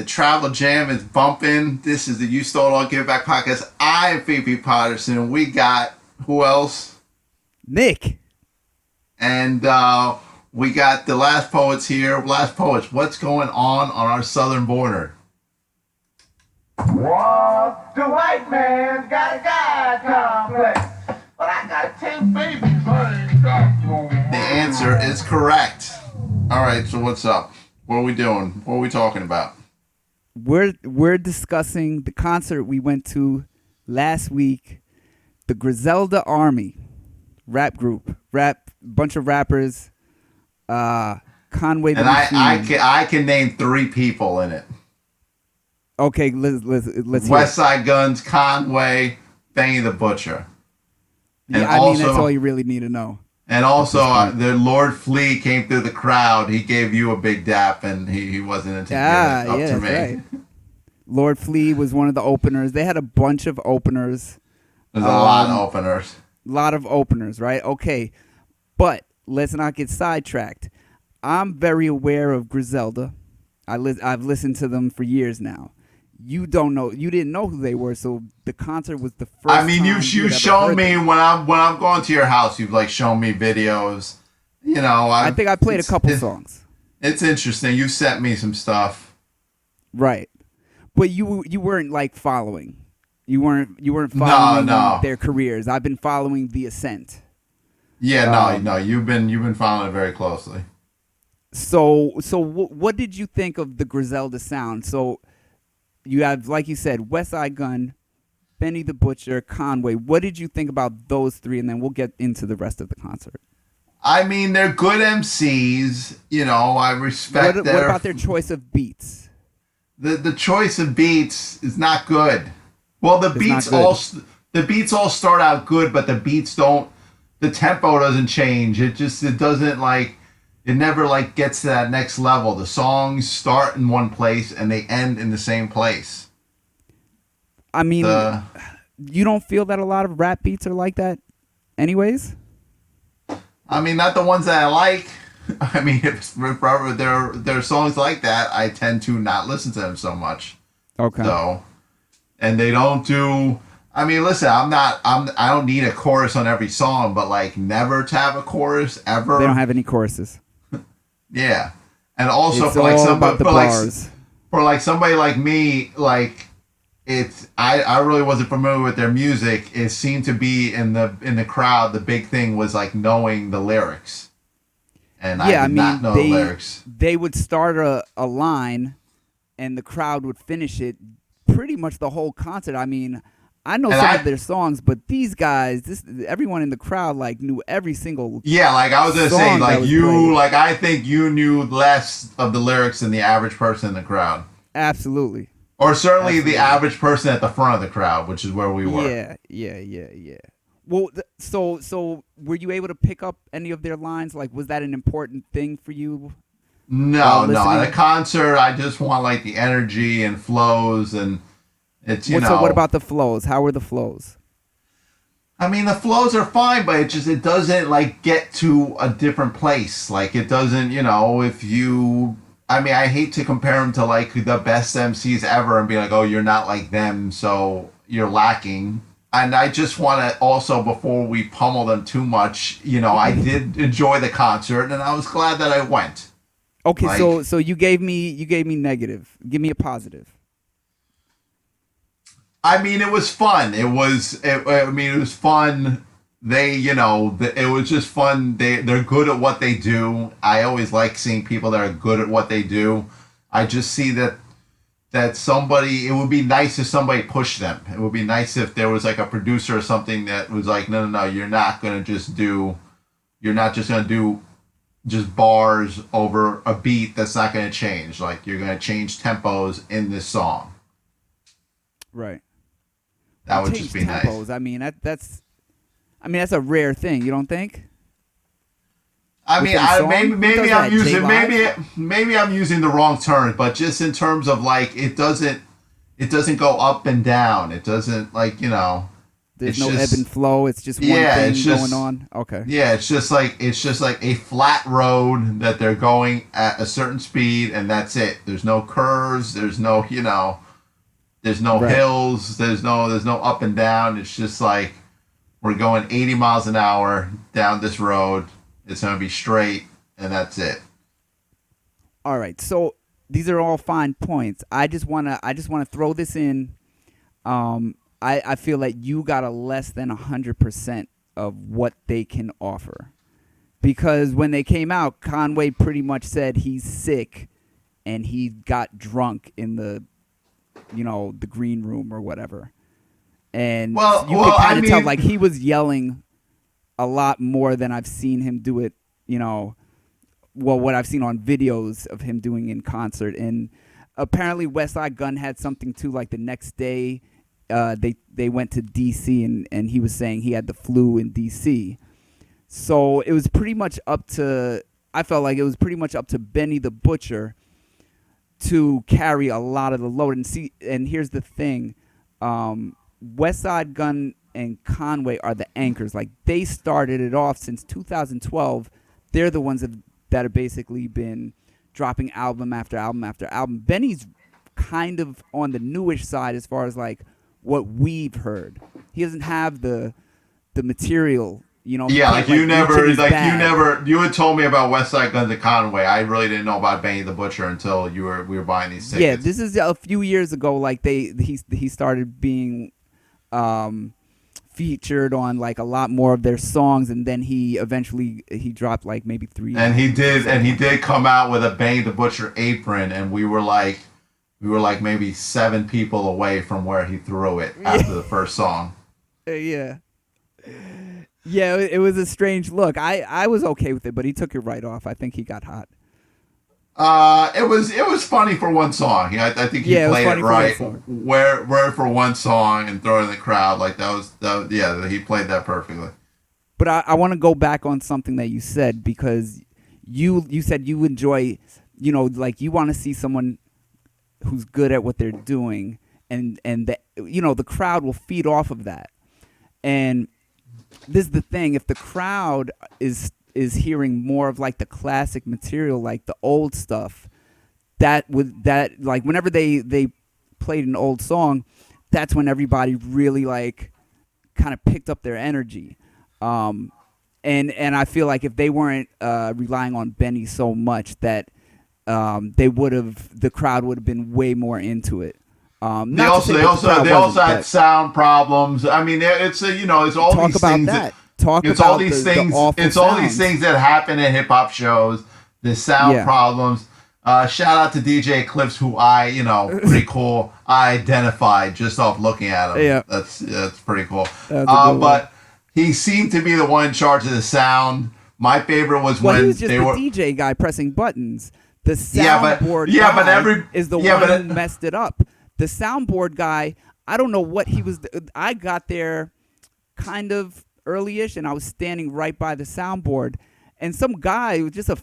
the travel jam is bumping. This is the You Stole It All Give It Back podcast. I'm Phoebe Potterson. We got who else? Nick. And we got the Last Poets here. Last Poets, what's going on our southern border? Well, the white man's got a God complex, but I got 10 babies. The answer is correct. All right, so what's up? What are we doing? What are we talking about? We're discussing the concert we went to last week. The Griselda Army, rap group, bunch of rappers. Conway the And Machine. I can name 3 people in it. Okay, let's hear West Side Guns, Conway, Benny the Butcher. And I mean, that's all you really need to know. And also, the Lord Flea came through the crowd. He gave you a big dap, and he wasn't into giving it up to me. Right. Lord Flea was one of the openers. They had a bunch of openers. There's a lot of openers. Lot of openers, right? Okay, but let's not get sidetracked. I'm very aware of Griselda. I've listened to them for years now. You didn't know who they were, so the concert was the first. I mean, time you've shown me when I'm going to your house. You've like shown me videos. You know, I think I played a couple songs. It's interesting. You sent me some stuff, right? But you weren't like following. You weren't following their careers. I've been following the ascent. Yeah, no, you've been following it very closely. So what did you think of the Griselda sound? So you have, like you said, West Side Gun, Benny the Butcher, Conway. What did you think about those 3? And then we'll get into the rest of the concert. I mean, they're good MCs. You know, I respect What about their choice of beats? The choice of beats is not good. Well, the beats all start out good, but the beats don't. The tempo doesn't change. It doesn't like. It never like gets to that next level. The songs start in one place and they end in the same place. I mean, you don't feel that a lot of rap beats are like that, anyways? I mean, not the ones that I like. I mean, if there are songs like that, I tend to not listen to them so much. Okay. So, and they don't do. I mean, listen, I don't need a chorus on every song, but like never to have a chorus ever. They don't have any choruses. Yeah, and also it's for like somebody like me, like I really wasn't familiar with their music. It seemed to be in the crowd. The big thing was like knowing the lyrics, and I did not know the lyrics. They would start a line, and the crowd would finish it pretty much the whole concert. I mean, I know some of their songs, but these guys, everyone in the crowd like knew every single. Yeah, like I was gonna say, like you, like I think you knew less of the lyrics than the average person in the crowd. Absolutely. Or certainly the average person at the front of the crowd, which is where we were. Yeah. Well, so were you able to pick up any of their lines? Like, was that an important thing for you? No. At a concert, I just want like the energy and flows and. So what about the flows? How were the flows? I mean, the flows are fine, but it doesn't like get to a different place. Like it doesn't, I mean, I hate to compare them to like the best MCs ever and be like, oh, you're not like them, so you're lacking. And I just want to also, before we pummel them too much, I did enjoy the concert and I was glad that I went. Okay, so you gave me negative. Give me a positive. I mean, it was fun. It was fun. It was just fun. They're good at what they do. I always like seeing people that are good at what they do. I just see that somebody, it would be nice if somebody pushed them. It would be nice if there was like a producer or something that was like, no, you're not just going to do just bars over a beat that's not going to change. Like you're going to change tempos in this song. Right. That would just be tempos. Nice. I mean, that's a rare thing. You don't think? I mean, maybe I'm using the wrong term, but just in terms of like it doesn't go up and down. It doesn't like. Doesn't There's It's no just, ebb and flow. It's just one yeah, thing it's just, going on. Okay. yeah, it's just like a flat road that they're going at a certain speed, and that's it. There's no curves. There's no, there's no Right. hills. There's no up and down. It's just like we're going 80 miles an hour down this road. It's gonna be straight, and that's it. All right. So these are all fine points. I just wanna throw this in. I feel like you got a less than 100% of what they can offer, because when they came out, Conway pretty much said he's sick, and he got drunk in the green room or whatever, and Well, you well, could I kind of tell mean, like he was yelling a lot more than I've seen him do it. Well, what I've seen on videos of him doing in concert. And apparently West Side Gun had something too, like the next day they went to DC, and he was saying he had the flu in DC. So it was pretty much up to, I felt like it was pretty much up to Benny the Butcher to carry a lot of the load. And here's the thing, West Side Gun and Conway are the anchors. Like, they started it off since 2012. They're the ones that have basically been dropping album after album after album. Benny's kind of on the newish side as far as like what we've heard. He doesn't have the material. He yeah, can't, you reach in never, his like bag. you had told me about West Side Guns and Conway. I really didn't know about Benny the Butcher until we were buying these tickets. Yeah, this is a few years ago. Like he started being featured on like a lot more of their songs, and then he dropped like maybe three. And he did, and he songs. did come out with a Benny the Butcher apron, and we were like maybe 7 people away from where he threw it after the first song. Yeah. Yeah, it was a strange look. I was okay with it, but he took it right off. I think he got hot. It was funny for one song. Yeah, I think he Yeah, it was played funny it for one right. song. Where for one song and throw it in the crowd, like yeah, he played that perfectly. But I want to go back on something that you said, because you said you enjoy, like you want to see someone who's good at what they're doing, and the crowd will feed off of that. And this is the thing: if the crowd is hearing more of like the classic material, like the old stuff, that like whenever they played an old song, that's when everybody really like kind of picked up their energy. And I feel like if they weren't relying on Benny so much, that the crowd would have been way more into it. They also had sound problems. I mean, it's all talk these about things that. Talk it's about all these the things. awful It's all these sounds. things that happen at hip hop shows. The sound Yeah. problems. Shout out to DJ Eclipse, who pretty cool. I identified just off looking at him. Yeah. That's pretty cool. That's a good one. But he seemed to be the one in charge of the sound. My favorite was Well, he when was just they the were. DJ guy pressing buttons. The Yeah, but- soundboard yeah, but guy is the yeah, one but who messed it up. The soundboard guy, I don't know what he was. I got there kind of early-ish, and I was standing right by the soundboard, and some guy, just a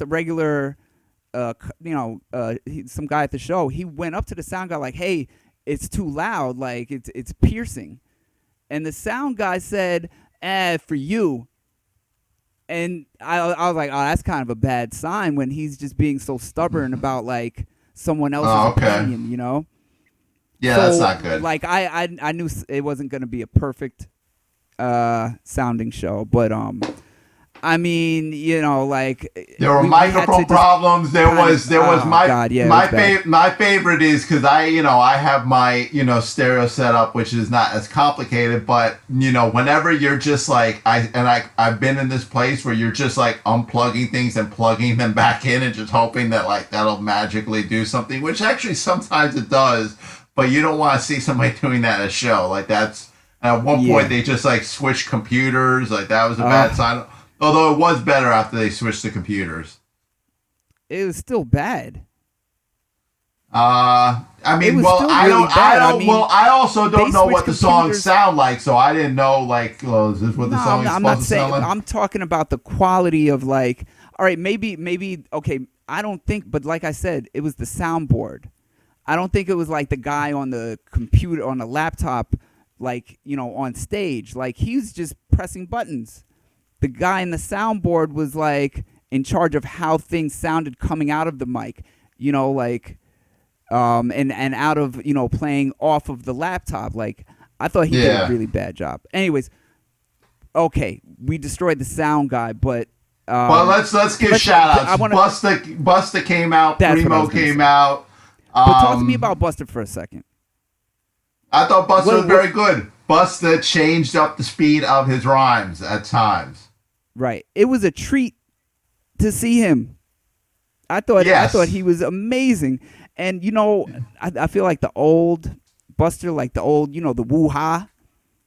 regular, some guy at the show, he went up to the sound guy like, "Hey, it's too loud, like it's piercing," and the sound guy said, "For you." And I was like, oh, that's kind of a bad sign when he's just being so stubborn about like someone else's opinion, Yeah, So, that's not good. Like I knew it wasn't going to be a perfect sounding show, but I mean, like There were we had microphone to just problems. There was oh, my God, yeah, it was bad. my favorite is because I have my stereo setup, which is not as complicated, but whenever you're just like I've been in this place where you're just like unplugging things and plugging them back in and just hoping that like that'll magically do something, which actually sometimes it does, but you don't want to see somebody doing that at a show. Like that's at one point they just like switched computers, like that was a bad sign. Although it was better after they switched to computers. It was still bad. I mean, It was well, still I really don't, bad. I I don't, mean, well, I also don't they know what switched the songs computers. sound like, so I didn't know, like, is this what the No, song is I'm supposed not to saying. sound like? I'm talking about the quality of like. All right, maybe. Okay, I don't think, but like I said, it was the soundboard. I don't think it was like the guy on the computer on the laptop, like, you know, on stage. Like, he was just pressing buttons. The guy in the soundboard was like in charge of how things sounded coming out of the mic, you know, like, and out of, you know, playing off of the laptop. Like, I thought he did a really bad job. Anyways, okay, we destroyed the sound guy, but let's give shout outs. Busta came out, Primo came out. But talk to me about Busta for a second. I thought Busta was very good. Busta changed up the speed of his rhymes at times. Right. It was a treat to see him. I thought he was amazing. And, you know, I feel like the old Buster, like the old, you know, the woo-ha,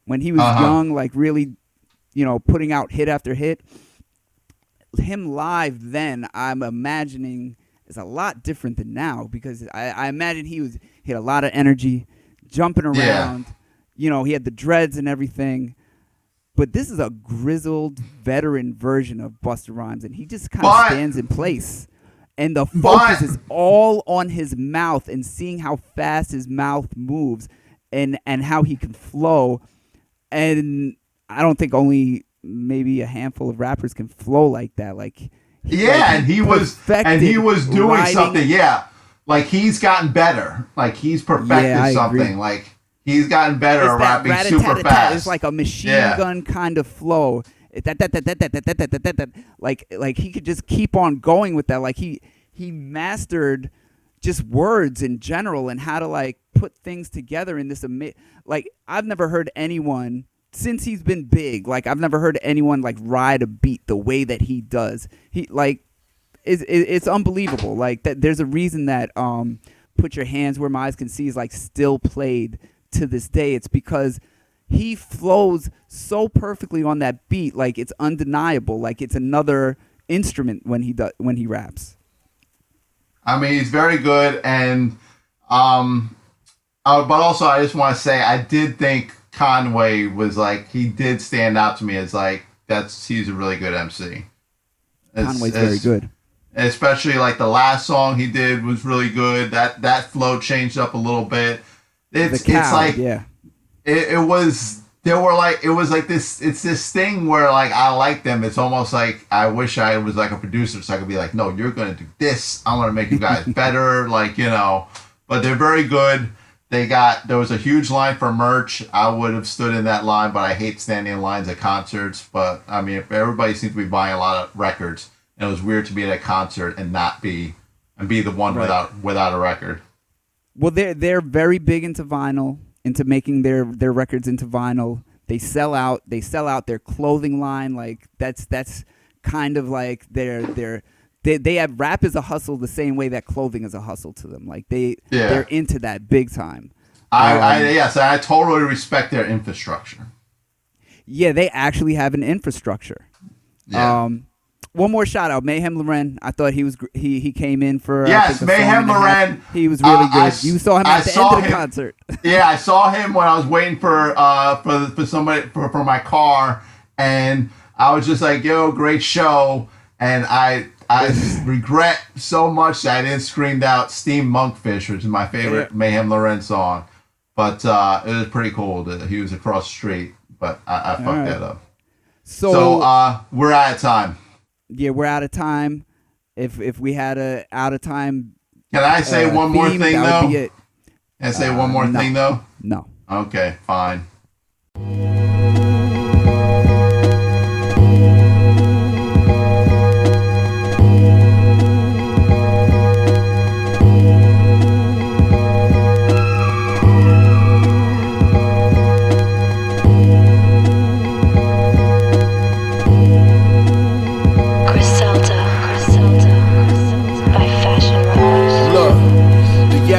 when he was young, like really, you know, putting out hit after hit. Him live then, I'm imagining, is a lot different than now, because I imagine he had a lot of energy, jumping around. You know, he had the dreads and everything. But this is a grizzled veteran version of Busta Rhymes, and he just kind of stands in place. And the focus is all on his mouth and seeing how fast his mouth moves and how he can flow. And I don't think only maybe a handful of rappers can flow like that. Like, he was doing something. Yeah, like he's gotten better. Like he's perfected something. Agree. Like he's gotten better at rapping super fast. It's like a machine gun kind of flow. Like he could just keep on going with that. Like he mastered just words in general and how to like put things together in this like I've never heard anyone since he's been big. Like I've never heard anyone like ride a beat the way that he does. He like it's unbelievable. Like that there's a reason that Put Your Hands Where My Eyes Can See is like still played to this day. It's because he flows so perfectly on that beat, like it's undeniable. Like it's another instrument when he raps. I mean, he's very good, and but also I just want to say I did think Conway was like he did stand out to me as like he's a really good MC. Conway's very good, especially like the last song he did was really good. That flow changed up a little bit. It's like it was this thing where like I like them. It's almost like I wish I was like a producer so I could be like, no, you're gonna do this. I'm gonna make you guys better. Like, you know, but they're very good. There was a huge line for merch. I would have stood in that line, but I hate standing in lines at concerts. But I mean, if everybody seems to be buying a lot of records, and it was weird to be at a concert and be the one without a record. Well, they're very big into vinyl, into making their records into vinyl. They sell out their clothing line. Like that's kind of like they have rap is a hustle the same way that clothing is a hustle to them. Like they're into that big time. I totally respect their infrastructure. Yeah, they actually have an infrastructure. Yeah. One more shout out, Mayhem Loren. I thought he came in for Mayhem Loren. He was really good. You saw him at the end of the concert. Yeah, I saw him when I was waiting for somebody for my car, and I was just like, "Yo, great show!" And I regret so much that I didn't scream out "Steam Monkfish," which is my favorite Mayhem Loren song. But it was pretty cool that he was across the street. But I fucked that up. So we're out of time. Yeah, we're out of time. If we had a out of time, can I say one more thing though? Would be it. Can I say one more thing though? No. Okay, fine.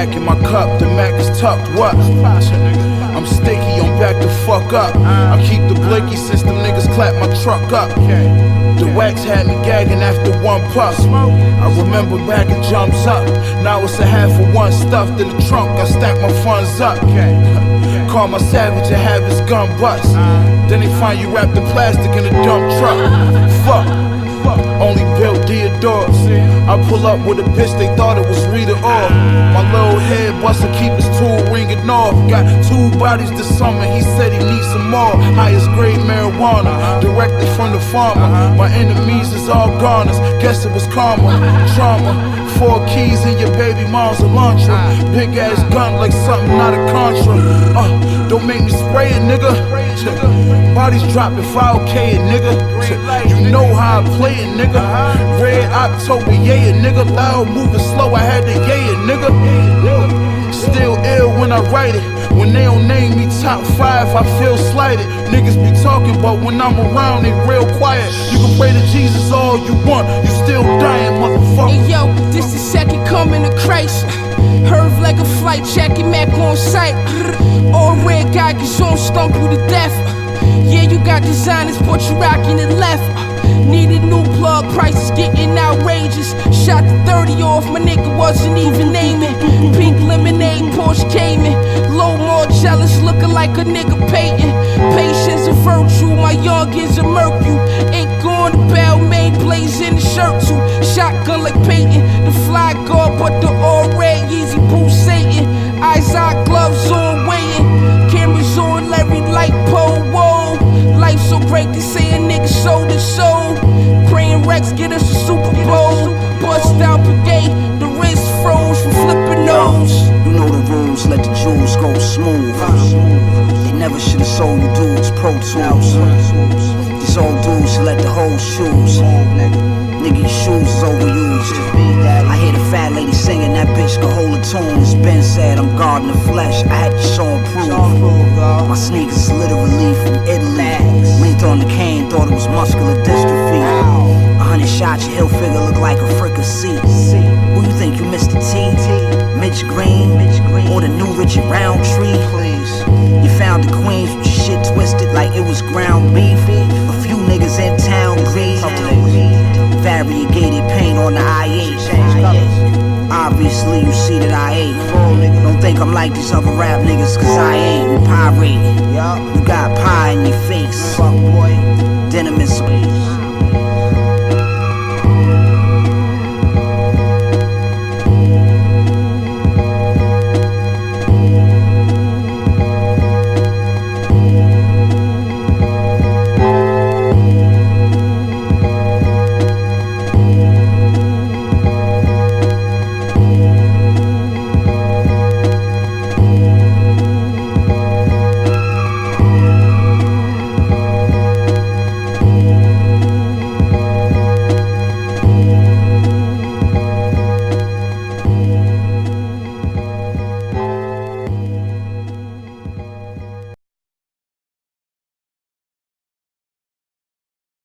In my cup, the Mac is tucked. What? I'm sticky, I'm back to fuck up. I keep the blicky since them niggas clap my truck up. The wax had me gagging after one puff. I remember bagging jumps up. Now it's a half of one stuffed in the trunk. I stack my funds up. Call my savage and have his gun bust. Then they find you wrapped in plastic in a dump truck. Fuck. only built Deodore. I pull up with a bitch, they thought it was Rita off. My little head buster keep his tool ringing off. Got 2 bodies this summer, he said he needs some more. Highest grade marijuana, directly from the farmer. My enemies is all goners, guess it was karma, trauma. 4 keys in your baby mom's Elantra. Big ass gun like something out of Contra. Don't make me spray it, nigga. Bodies dropping 5K, nigga. You know how I play it, nigga. Red October, yeah, nigga. Loud, moving slow, I had to yeah, nigga. Still ill when I write it. When they don't name me top 5, I feel slighted. Niggas be talking, but when I'm around, they real quiet. You can pray to Jesus all you want, you still dying, motherfucker. Hey yo, this the second coming of Christ. Herv like a flight jacket, Mac on sight. All red guy gets on, stomp you to death. Yeah, you got designers, but you rocking it left. Needed new plug, prices getting outrageous. Shot the 30 off, my nigga wasn't even naming. Pink lemonade, Porsche Cayman. Low more jealous, looking like a nigga Peyton. Patience a virtue, my youngins a mercure. Ain't going to Balmain, blazing the shirt too. Shotgun like Peyton, the fly guard, but the all red Yeezy Bruce Satan. Eyes eye gloves on, waiting. Cameras on, Larry light pole, whoa. Life so great, they say a nigga sold his soul. Praying Rex get us a Super Bowl. Bust out brigade, the wrist froze from flipping nose. You know the rules, let the jewels go smooth. They never should've sold you dudes Pro Tools. These old dudes should let the hoes choose. Nigga, your shoes is overused. I hear the fat lady singing, that bitch can hold a tune. It's been said I'm guarding the flesh, I had to show and prove. My sneakers literally from Italy. Linked on the cane, thought it was muscular dystrophy. 100 shots, your heel figure look like a fricassee. Who you think you Mr. T? Mitch Green? Or the new Richard Roundtree? You found the Queens with your shit twisted like it was ground beef. A few niggas in town greed. Variegated paint on the I-8. Obviously you see that I ain't. Don't think I'm like these other rap niggas, cause I ain't. We pirate. You got pie in your face. Denim is